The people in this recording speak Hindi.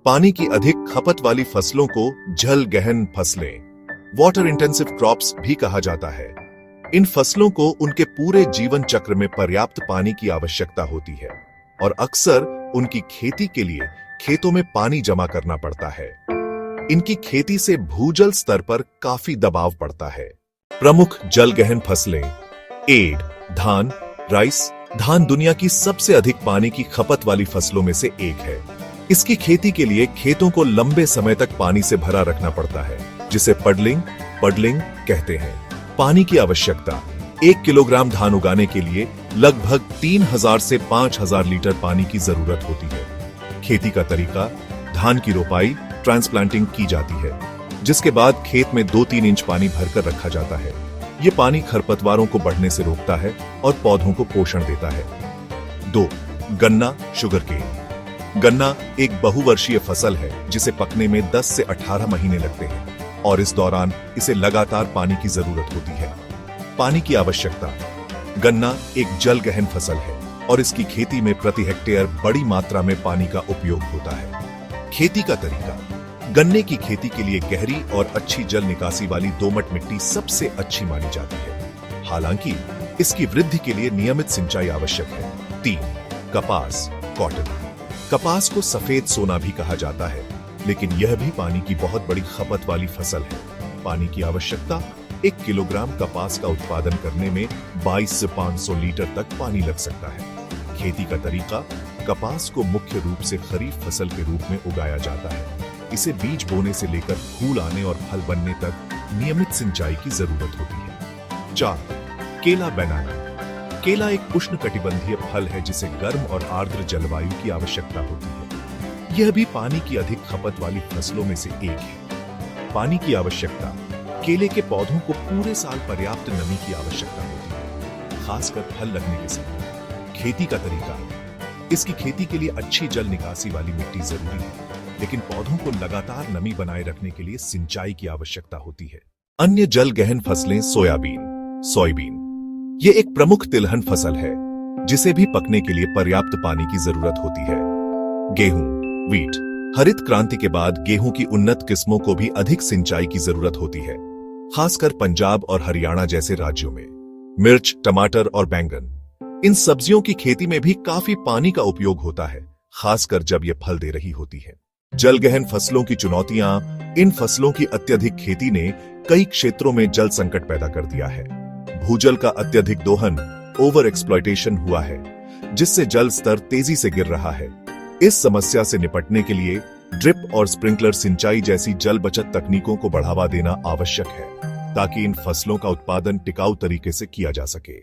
पानी की अधिक खपत वाली फसलों को जल गहन फसलें, वाटर इंटेंसिव क्रॉप्स भी कहा जाता है। इन फसलों को उनके पूरे जीवन चक्र में पर्याप्त पानी की आवश्यकता होती है और अक्सर उनकी खेती के लिए खेतों में पानी जमा करना पड़ता है। इनकी खेती से भूजल स्तर पर काफी दबाव पड़ता है। प्रमुख जल गहन फसलें एड, धान, राइस। धान दुनिया की सबसे अधिक पानी की खपत वाली फसलों में से एक है। इसकी खेती के लिए खेतों को लंबे समय तक पानी से भरा रखना पड़ता है, जिसे पडलिंग कहते हैं। पानी की आवश्यकता 1 किलोग्राम धान उगाने के लिए लगभग 3000 से 5000 लीटर पानी की जरूरत होती है। खेती का तरीका, धान की रोपाई, ट्रांसप्लांटिंग की जाती है, जिसके बाद खेत में 2-3 इंच पानी भरकर रखा जाता है। ये पानी खरपतवारों को बढ़ने से रोकता है और पौधों को पोषण देता है। 2. गन्ना, शुगरकेन। गन्ना एक बहुवर्षीय फसल है जिसे पकने में 10 से 18 महीने लगते हैं और इस दौरान इसे लगातार पानी की जरूरत होती है। पानी की आवश्यकता। गन्ना एक जल गहन फसल है और इसकी खेती में प्रति हेक्टेयर बड़ी मात्रा में पानी का उपयोग होता है। खेती का तरीका, गन्ने की खेती के लिए गहरी और अच्छी जल निकासी वाली दोमट मिट्टी सबसे अच्छी मानी जाती है। हालांकि इसकी वृद्धि के लिए नियमित सिंचाई आवश्यक है। 3. कपास, कॉटन। कपास को सफेद सोना भी कहा जाता है, लेकिन यह भी पानी की बहुत बड़ी खपत वाली फसल है। पानी की आवश्यकता, 1 किलोग्राम कपास का उत्पादन करने में 22 से 500 लीटर तक पानी लग सकता है। खेती का तरीका, कपास को मुख्य रूप से खरीफ फसल के रूप में उगाया जाता है। इसे बीज बोने से लेकर फूल आने और फल बनने तक नियमित सिंचाई की जरूरत होती है। 4. केला, बनाना। केला एक उष्णकटिबंधीय फल है जिसे गर्म और आर्द्र जलवायु की आवश्यकता होती है। यह भी पानी की अधिक खपत वाली फसलों में से एक है। पानी की आवश्यकता, केले के पौधों को पूरे साल पर्याप्त नमी की आवश्यकता होती है, खासकर फल लगने के समय। खेती का तरीका, इसकी खेती के लिए अच्छी जल निकासी वाली मिट्टी जरूरी है, लेकिन पौधों को लगातार नमी बनाए रखने के लिए सिंचाई की आवश्यकता होती है। अन्य जल गहन फसलें सोयाबीन। ये एक प्रमुख तिलहन फसल है जिसे भी पकने के लिए पर्याप्त पानी की जरूरत होती है। गेहूं, वीट। हरित क्रांति के बाद गेहूं की उन्नत किस्मों को भी अधिक सिंचाई की जरूरत होती है, खासकर पंजाब और हरियाणा जैसे राज्यों में। मिर्च, टमाटर और बैंगन। इन सब्जियों की खेती में भी काफी पानी का उपयोग होता है, खासकर जब ये फल दे रही होती है। जल गहन फसलों की चुनौतियां। इन फसलों की अत्यधिक खेती ने कई क्षेत्रों में जल संकट पैदा कर दिया है। भूजल का अत्यधिक दोहन, ओवर एक्सप्लॉयटेशन हुआ है, जिससे जल स्तर तेजी से गिर रहा है। इस समस्या से निपटने के लिए ड्रिप और स्प्रिंकलर सिंचाई जैसी जल बचत तकनीकों को बढ़ावा देना आवश्यक है, ताकि इन फसलों का उत्पादन टिकाऊ तरीके से किया जा सके।